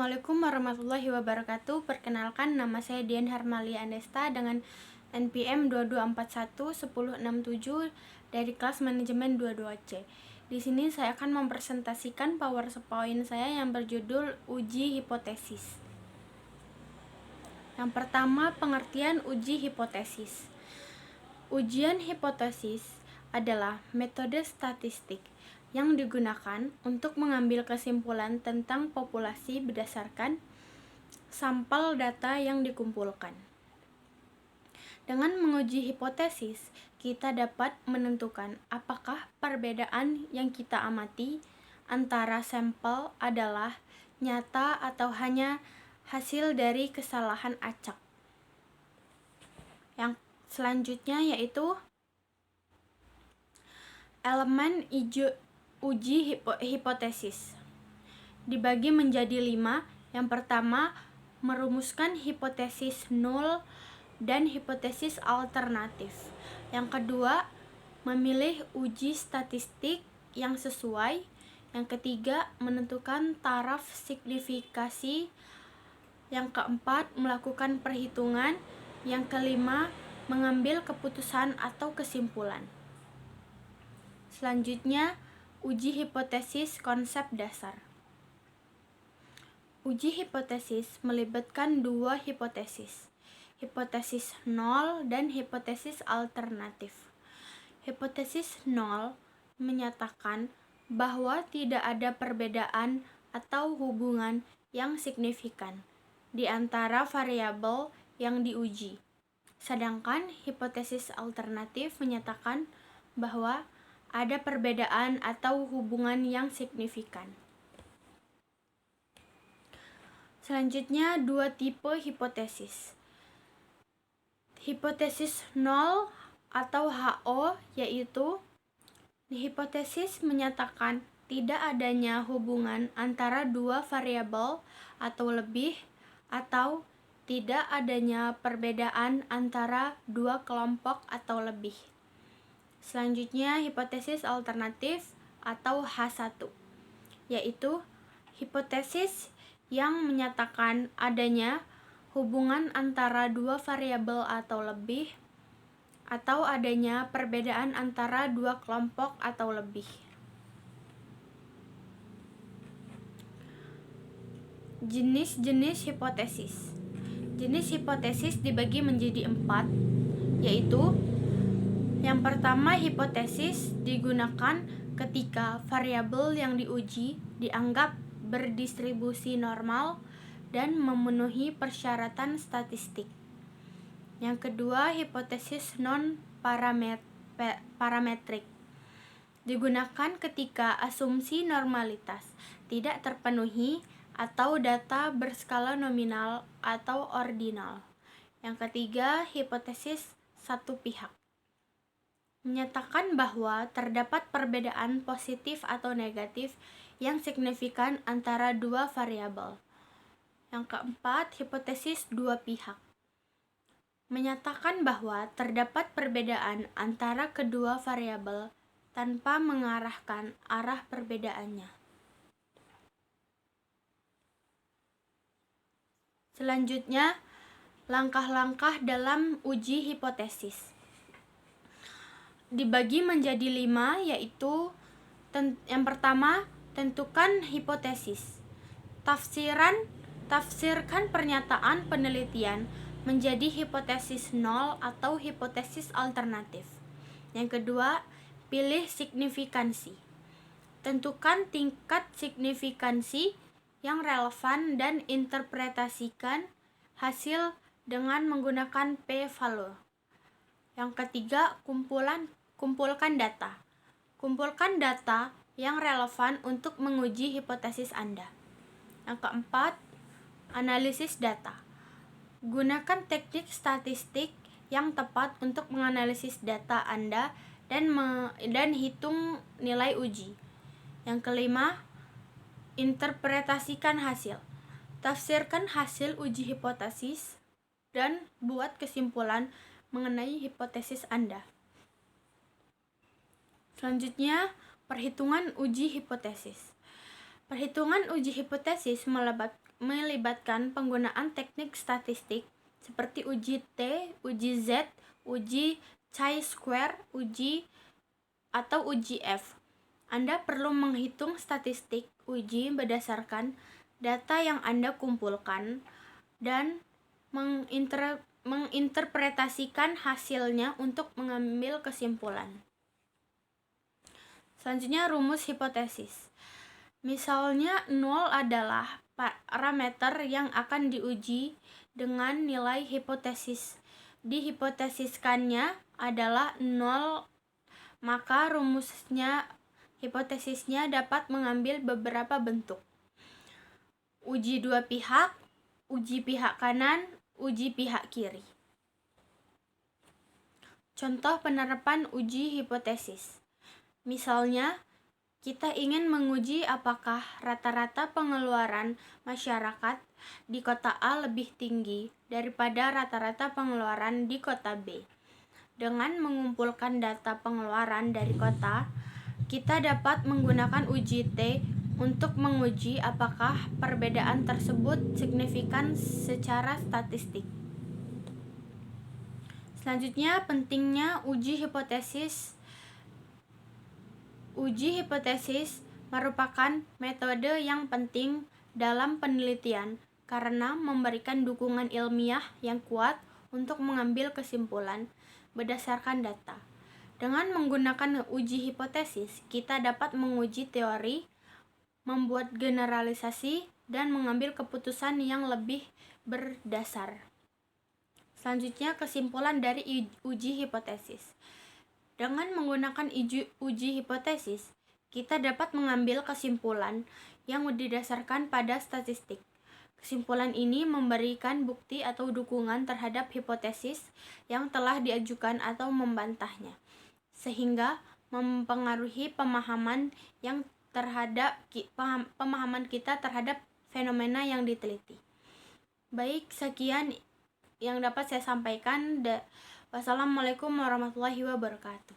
Assalamualaikum warahmatullahi wabarakatuh. Perkenalkan, nama saya Dian Harmalia Andesta dengan NPM 22411067 dari kelas manajemen 22C. Di sini saya akan mempresentasikan PowerPoint saya yang berjudul uji hipotesis. Yang pertama, pengertian uji hipotesis. Ujian hipotesis adalah metode statistik yang digunakan untuk mengambil kesimpulan tentang populasi berdasarkan sampel data yang dikumpulkan. Dengan menguji hipotesis, kita dapat menentukan apakah perbedaan yang kita amati antara sampel adalah nyata atau hanya hasil dari kesalahan acak. Yang selanjutnya yaitu elemen uji hipotesis dibagi menjadi 5. Yang pertama, merumuskan hipotesis nol dan hipotesis alternatif. Yang kedua, memilih uji statistik yang sesuai. Yang ketiga, menentukan taraf signifikasi. Yang keempat, melakukan perhitungan. Yang kelima, mengambil keputusan atau kesimpulan. Selanjutnya, uji hipotesis konsep dasar. Uji hipotesis melibatkan dua hipotesis, hipotesis nol dan hipotesis alternatif. Hipotesis nol menyatakan bahwa tidak ada perbedaan atau hubungan yang signifikan di antara variabel yang diuji. Sedangkan hipotesis alternatif menyatakan bahwa ada perbedaan atau hubungan yang signifikan. Selanjutnya, dua tipe hipotesis. Hipotesis nol atau HO yaitu hipotesis menyatakan tidak adanya hubungan antara dua variabel atau lebih, atau tidak adanya perbedaan antara dua kelompok atau lebih. Selanjutnya, hipotesis alternatif atau H1 yaitu hipotesis yang menyatakan adanya hubungan antara dua variabel atau lebih, atau adanya perbedaan antara dua kelompok atau lebih. Jenis-jenis hipotesis. Jenis hipotesis dibagi menjadi 4, yaitu yang pertama, hipotesis digunakan ketika variabel yang diuji dianggap berdistribusi normal dan memenuhi persyaratan statistik. Yang kedua, hipotesis non-parametrik digunakan ketika asumsi normalitas tidak terpenuhi atau data berskala nominal atau ordinal. Yang ketiga, hipotesis satu pihak menyatakan bahwa terdapat perbedaan positif atau negatif yang signifikan antara dua variabel. Yang keempat, hipotesis dua pihak menyatakan bahwa terdapat perbedaan antara kedua variabel tanpa mengarahkan arah perbedaannya. Selanjutnya, langkah-langkah dalam uji hipotesis dibagi menjadi 5, yaitu yang pertama, tentukan hipotesis. Tafsirkan pernyataan penelitian menjadi hipotesis nol atau hipotesis alternatif. Yang kedua, pilih signifikansi. Tentukan tingkat signifikansi yang relevan dan interpretasikan hasil dengan menggunakan p-value. Yang ketiga, kumpulkan data. Kumpulkan data yang relevan untuk menguji hipotesis Anda. Yang keempat, analisis data. Gunakan teknik statistik yang tepat untuk menganalisis data Anda dan hitung nilai uji. Yang kelima, interpretasikan hasil. Tafsirkan hasil uji hipotesis dan buat kesimpulan mengenai hipotesis Anda. Selanjutnya, perhitungan uji hipotesis. Perhitungan uji hipotesis melibatkan penggunaan teknik statistik seperti uji T, uji Z, uji chi-square, atau uji F. Anda perlu menghitung statistik uji berdasarkan data yang Anda kumpulkan dan menginterpretasikan hasilnya untuk mengambil kesimpulan. Selanjutnya, rumus hipotesis. Misalnya 0 adalah parameter yang akan diuji dengan nilai hipotesis. Dihipotesiskannya adalah 0, maka hipotesisnya dapat mengambil beberapa bentuk. Uji dua pihak, uji pihak kanan, uji pihak kiri. Contoh penerapan uji hipotesis. Misalnya, kita ingin menguji apakah rata-rata pengeluaran masyarakat di kota A lebih tinggi daripada rata-rata pengeluaran di kota B. Dengan mengumpulkan data pengeluaran dari kota, kita dapat menggunakan uji T untuk menguji apakah perbedaan tersebut signifikan secara statistik. Selanjutnya, pentingnya uji hipotesis. Uji hipotesis merupakan metode yang penting dalam penelitian karena memberikan dukungan ilmiah yang kuat untuk mengambil kesimpulan berdasarkan data. Dengan menggunakan uji hipotesis, kita dapat menguji teori, membuat generalisasi, dan mengambil keputusan yang lebih berdasar. Selanjutnya, kesimpulan dari uji hipotesis. Dengan menggunakan uji hipotesis, kita dapat mengambil kesimpulan yang didasarkan pada statistik. Kesimpulan ini memberikan bukti atau dukungan terhadap hipotesis yang telah diajukan atau membantahnya, sehingga mempengaruhi pemahaman kita terhadap fenomena yang diteliti. Baik, sekian yang dapat saya sampaikan. Wassalamualaikum warahmatullahi wabarakatuh.